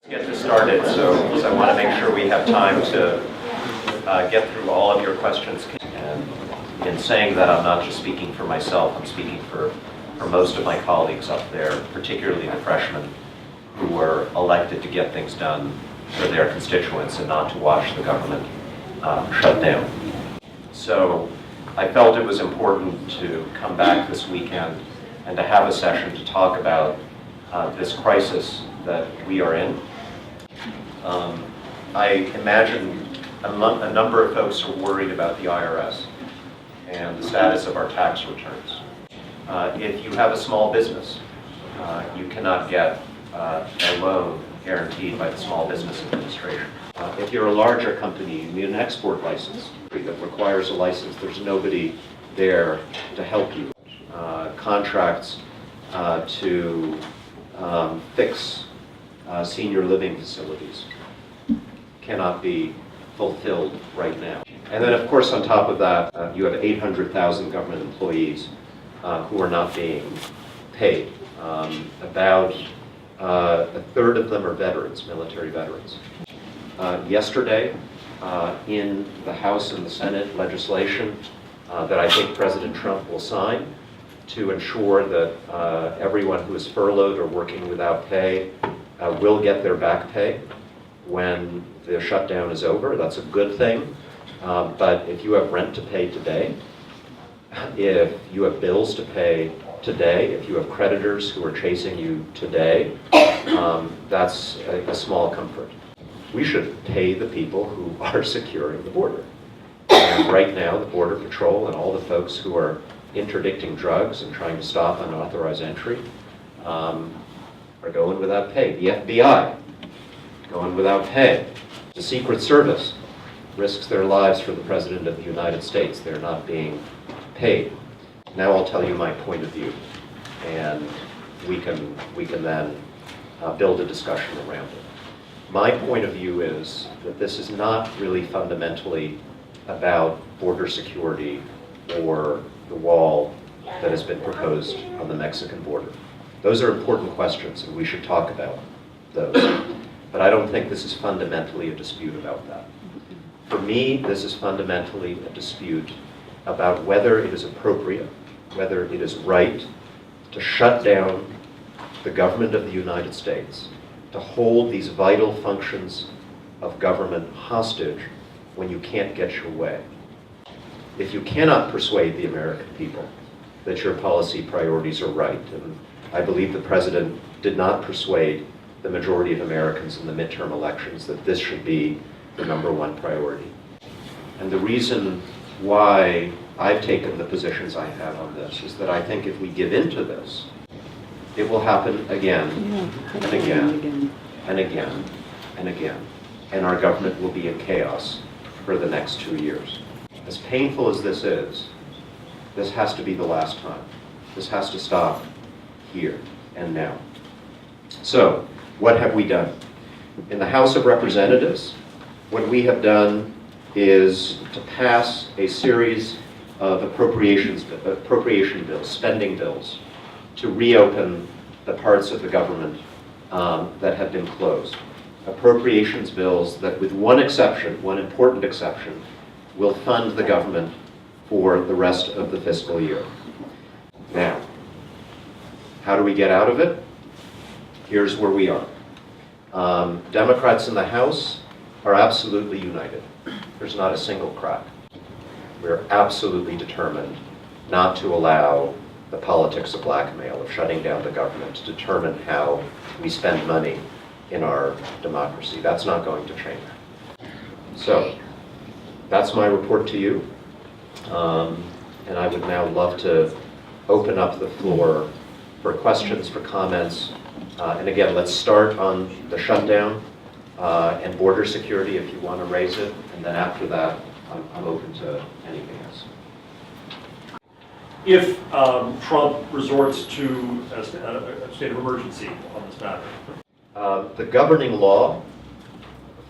Get this started, so I want to make sure we have time to get through all of your questions. And in saying that, I'm not just speaking for myself, I'm speaking for most of my colleagues up there, particularly the freshmen who were elected to get things done for their constituents and not to watch the government shut down. So I felt it was important to come back this weekend and to have a session to talk about this crisis that we are in. I imagine a number of folks are worried about the IRS and the status of our tax returns. If you have a small business, you cannot get a loan guaranteed by the Small Business Administration. If you're a larger company, you need an export license that requires a license. There's nobody there to help you. Contracts to fix senior living facilities cannot be fulfilled right now. And then, of course, on top of that, you have 800,000 government employees who are not being paid. About a third of them are veterans, military veterans. Yesterday, in the House and the Senate legislation that I think President Trump will sign to ensure that everyone who is furloughed or working without pay will get their back pay when the shutdown is over. That's a good thing. But if you have rent to pay today, if you have bills to pay today, if you have creditors who are chasing you today, that's a small comfort. We should pay the people who are securing the border. And right now, the Border Patrol and all the folks who are interdicting drugs and trying to stop unauthorized entry are going without pay. The FBI, going without pay. The Secret Service risks their lives for the President of the United States. They're not being paid. Now I'll tell you my point of view, and we can then build a discussion around it. My point of view is that this is not really fundamentally about border security or the wall that has been proposed on the Mexican border. Those are important questions, and we should talk about those. But I don't think this is fundamentally a dispute about that. For me, this is fundamentally a dispute about whether it is appropriate, whether it is right to shut down the government of the United States, to hold these vital functions of government hostage when you can't get your way. If you cannot persuade the American people that your policy priorities are right, and I believe the President did not persuade the majority of Americans in the midterm elections that this should be the #1 priority. And the reason why I've taken the positions I have on this is that I think if we give into this, it will happen again and again and again and again, and our government will be in chaos for the next 2 years. As painful as this is, this has to be the last time. This has to stop here and now. So, what have we done? In the House of Representatives, what we have done is to pass a series of appropriation bills, spending bills, to reopen the parts of the government that have been closed. Appropriations bills that, with one exception, one important exception, will fund the government for the rest of the fiscal year. Now, how do we get out of it? Here's where we are. Democrats in the House are absolutely united. There's not a single crack. We're absolutely determined not to allow the politics of blackmail, of shutting down the government, to determine how we spend money in our democracy. That's not going to change. So, that's my report to you. And I would now love to open up the floor for questions, for comments. And again, let's start on the shutdown and border security if you want to raise it. And then after that, I'm open to anything else. If Trump resorts to a state of emergency on this matter? The governing law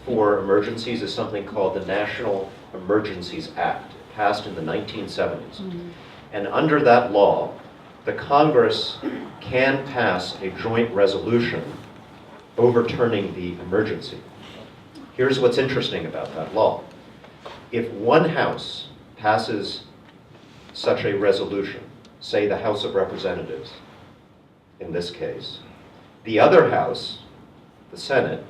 for emergencies is something called the National Emergencies Act, passed in the 1970s. And under that law, the Congress can pass a joint resolution overturning the emergency. Here's what's interesting about that law. If one house passes such a resolution, say the House of Representatives, in this case, the other house, the Senate,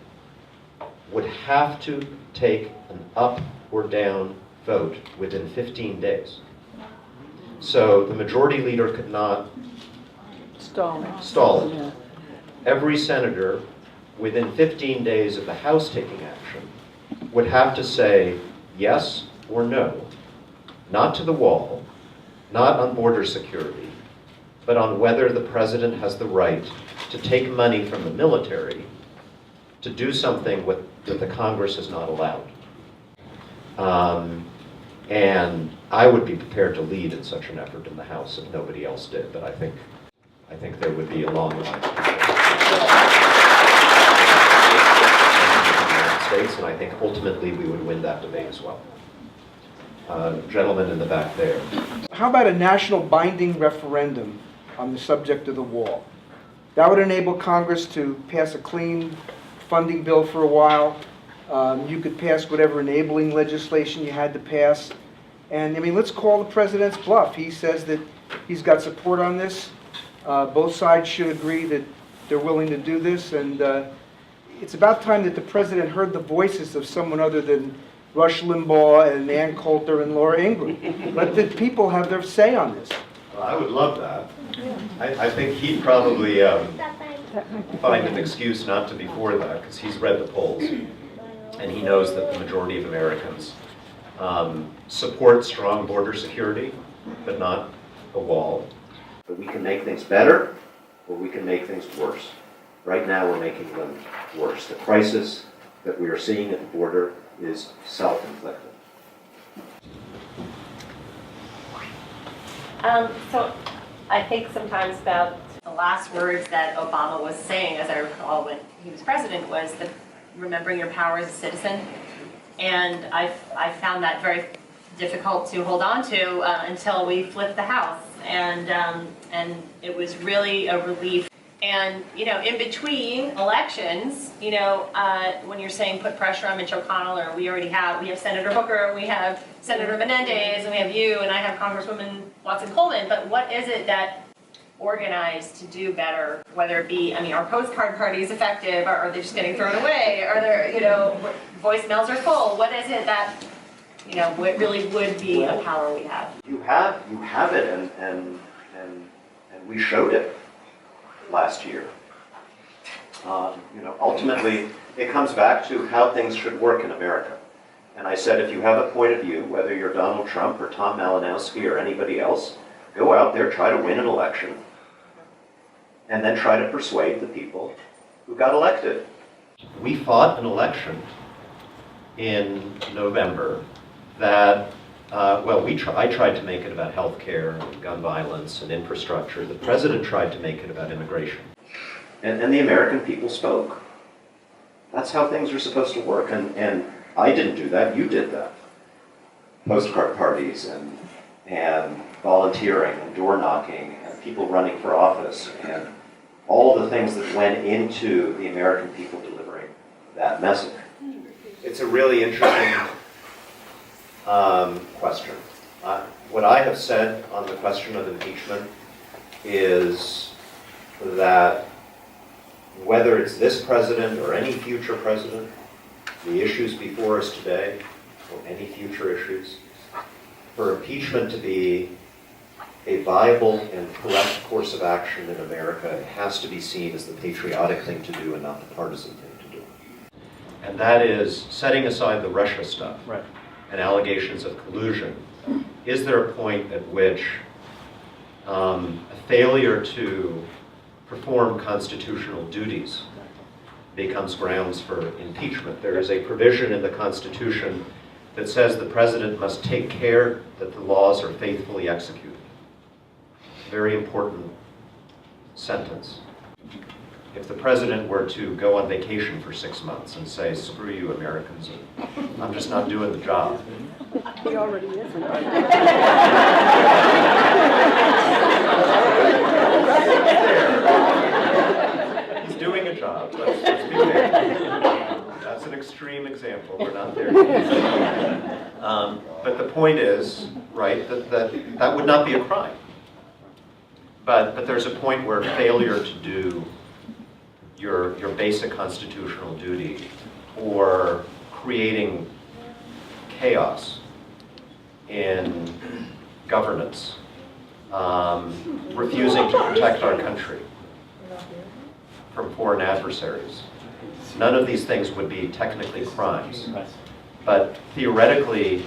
would have to take an up or down vote within 15 days. So the majority leader could not stall it. Yeah. Every senator, within 15 days of the House taking action, would have to say yes or no, not to the wall, not on border security, but on whether the president has the right to take money from the military to do something that the Congress has not allowed. And I would be prepared to lead in such an effort in the House if nobody else did, but I think there would be a long line of people in the United States, and I think ultimately we would win that debate as well. Gentleman in the back there. How about a national binding referendum on the subject of the wall? That would enable Congress to pass a clean funding bill for a while. You could pass whatever enabling legislation you had to pass. And, I mean, let's call the president's bluff. He says that he's got support on this. Both sides should agree that they're willing to do this. And it's about time that the president heard the voices of someone other than Rush Limbaugh and Ann Coulter and Laura Ingraham. Let the people have their say on this. Well, I would love that. I think he'd probably find an excuse not to be for that, because he's read the polls, and he knows that the majority of Americans support strong border security, but not a wall. But we can make things better, or we can make things worse. Right now, we're making them worse. The crisis that we are seeing at the border is self-inflicted. So I think sometimes about the last words that Obama was saying, as I recall, when he was president, was the remembering your power as a citizen. And I found that very difficult to hold on to until we flipped the House. And it was really a relief. And, you know, in between elections, you know, when you're saying put pressure on Mitch McConnell, or we have Senator Hooker, we have Senator Menendez, and we have you, and I have Congresswoman Watson-Coleman, but what is it that organized to do better, whether it be, I mean, are postcard parties effective, or are they just getting thrown away, are there, you know, voicemails are full, what is it that, you know, what really would be a power we have? You have it, and we showed it last year. You know, ultimately, it comes back to how things should work in America. And I said, if you have a point of view, whether you're Donald Trump or Tom Malinowski or anybody else, go out there, try to win an election, and then try to persuade the people who got elected. We fought an election in November that, I tried to make it about health care and gun violence and infrastructure. The president tried to make it about immigration. And the American people spoke. That's how things are supposed to work. And I didn't do that, you did that. Postcard parties and volunteering and door knocking and people running for office and all the things that went into the American people delivering that message. It's a really interesting question. What I have said on the question of impeachment is that whether it's this president or any future president, the issues before us today, or any future issues, for impeachment to be a viable and correct course of action in America, it has to be seen as the patriotic thing to do and not the partisan thing to do. And that is, setting aside the Russia stuff, Right. and allegations of collusion, is there a point at which a failure to perform constitutional duties becomes grounds for impeachment? There is a provision in the Constitution that says the president must take care that the laws are faithfully executed. Very important sentence. If the president were to go on vacation for 6 months and say, screw you Americans, I'm just not doing the job. He already is. He's doing a job. Let's be fair. That's an extreme example. We're not there yet. But the point is, right, that would not be a crime. But there's a point where failure to do your basic constitutional duty, or creating chaos in governance, refusing to protect our country from foreign adversaries. None of these things would be technically crimes, but theoretically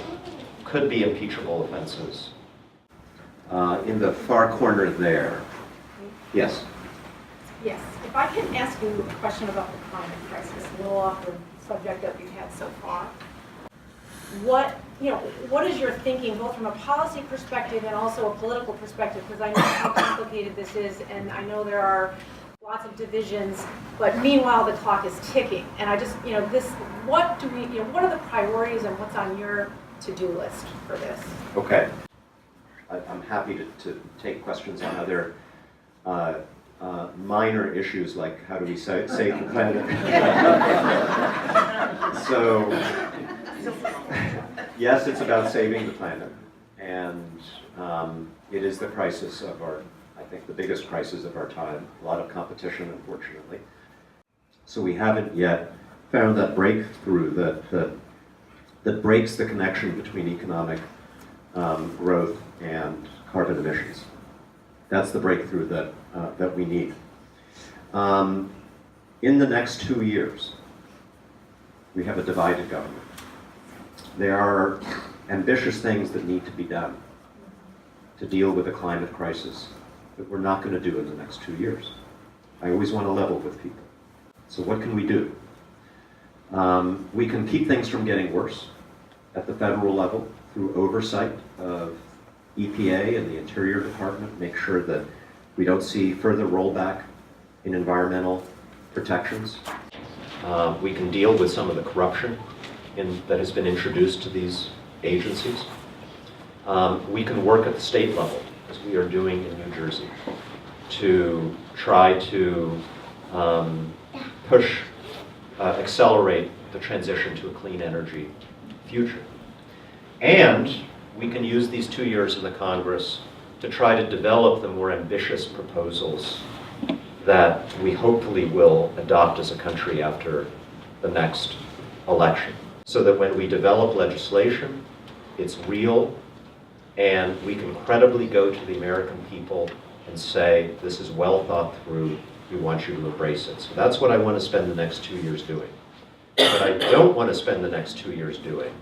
could be impeachable offenses. In the far corner there. Yes. Yes, if I can ask you a question about the climate crisis, a little off the subject that we've had so far. What is your thinking, both from a policy perspective and also a political perspective? Because I know how complicated this is, and I know there are lots of divisions, but meanwhile the clock is ticking. And I just, what are the priorities and what's on your to-do list for this? Okay. I'm happy to take questions on other minor issues, like how do we save the planet. So, yes, it's about saving the planet, and it is the crisis of I think the biggest crisis of our time. A lot of competition, unfortunately. So we haven't yet found that breakthrough that breaks the connection between economic growth and carbon emissions. That's the breakthrough that we need. In the next 2 years, we have a divided government. There are ambitious things that need to be done to deal with the climate crisis that we're not going to do in the next 2 years. I always want to level with people. So what can we do? We can keep things from getting worse at the federal level through oversight of EPA and the Interior Department, make sure that we don't see further rollback in environmental protections. We can deal with some of the corruption that has been introduced to these agencies. We can work at the state level, as we are doing in New Jersey, to try to accelerate the transition to a clean energy future. And we can use these 2 years in the Congress to try to develop the more ambitious proposals that we hopefully will adopt as a country after the next election. So that when we develop legislation, it's real, and we can credibly go to the American people and say, this is well thought through, we want you to embrace it. So that's what I want to spend the next 2 years doing. What I don't want to spend the next 2 years doing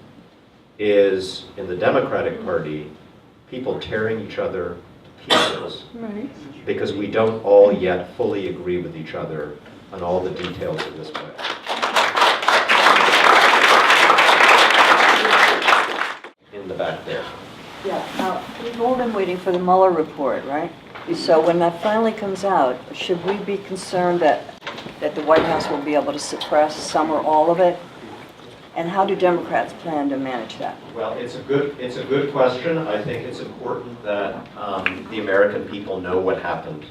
is, in the Democratic Party, people tearing each other to pieces because we don't all yet fully agree with each other on all the details of this bill. In the back there. Yeah, we've all been waiting for the Mueller report, right? So when that finally comes out, should we be concerned that the White House will be able to suppress some or all of it? And how do Democrats plan to manage that? Well, it's a good question. I think it's important that the American people know what happened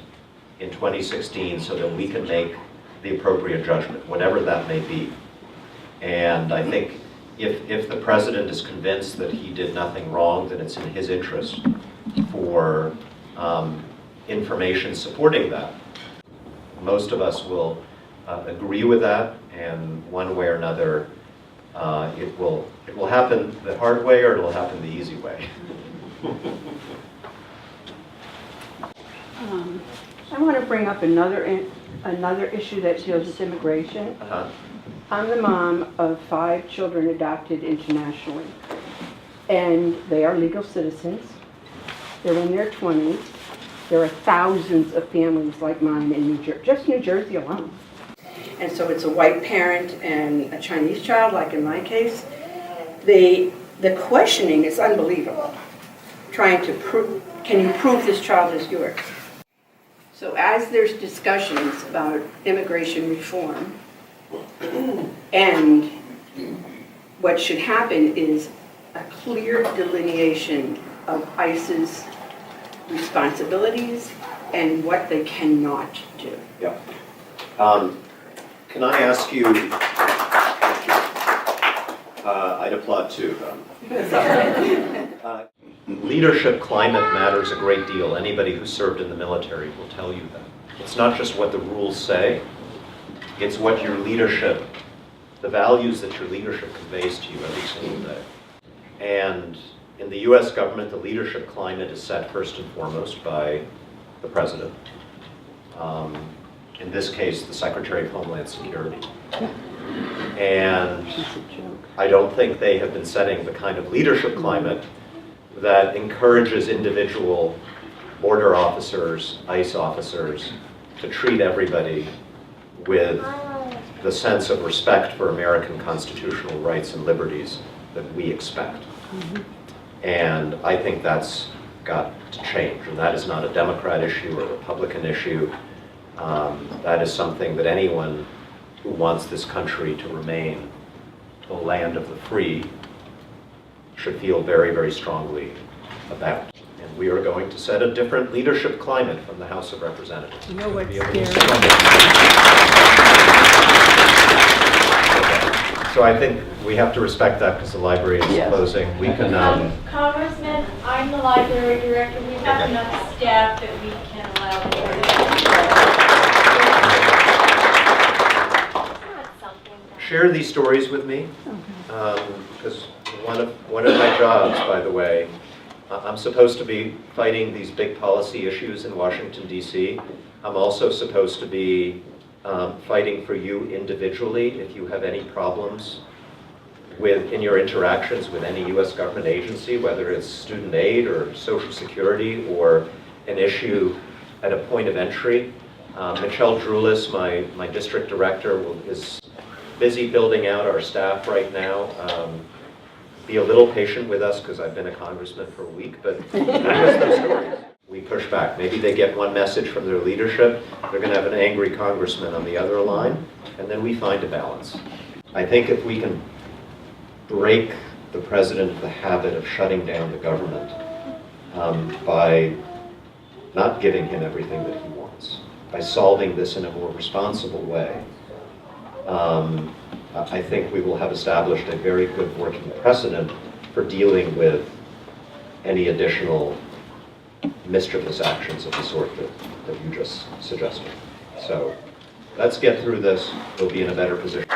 in 2016 so that we can make the appropriate judgment, whatever that may be. And I think if the president is convinced that he did nothing wrong, then it's in his interest for information supporting that. Most of us will agree with that, and one way or another, it will happen the hard way or it will happen the easy way. I want to bring up another issue that deals with immigration. I'm the mom of 5 children adopted internationally, and they are legal citizens. They're in their 20s. There are thousands of families like mine in New Jersey, just New Jersey alone. And so it's a white parent and a Chinese child, like in my case. The questioning is unbelievable. Trying to prove, can you prove this child is yours? So as there's discussions about immigration reform, and what should happen is a clear delineation of ICE's responsibilities and what they cannot do. Yeah. Can I ask you, I'd applaud too. Leadership climate matters a great deal. Anybody who served in the military will tell you that. It's not just what the rules say, it's what your leadership, the values that your leadership conveys to you every single day. And in the US government, the leadership climate is set first and foremost by the president. In this case, the Secretary of Homeland Security. And I don't think they have been setting the kind of leadership climate that encourages individual border officers, ICE officers, to treat everybody with the sense of respect for American constitutional rights and liberties that we expect. And I think that's got to change, and that is not a Democrat issue or a Republican issue. That is something that anyone who wants this country to remain the land of the free should feel very, very strongly about. And we are going to set a different leadership climate from the House of Representatives. You know what's Be able to scary? So I think we have to respect that because the library is Yes. closing. We can, Congressman, I'm the library director. We have enough staff that we can allow for share these stories with me, because one of my jobs, by the way, I'm supposed to be fighting these big policy issues in Washington, D.C. I'm also supposed to be fighting for you individually if you have any problems in your interactions with any U.S. government agency, whether it's student aid or Social Security or an issue at a point of entry. Michelle Drulis, my district director, is busy building out our staff right now. Be a little patient with us because I've been a congressman for a week, but those stories. We push back. Maybe they get one message from their leadership, they're going to have an angry congressman on the other line, and then we find a balance. I think if we can break the president of the habit of shutting down the government by not giving him everything that he wants, by solving this in a more responsible way, I think we will have established a very good working precedent for dealing with any additional mischievous actions of the sort that you just suggested. So let's get through this. We'll be in a better position.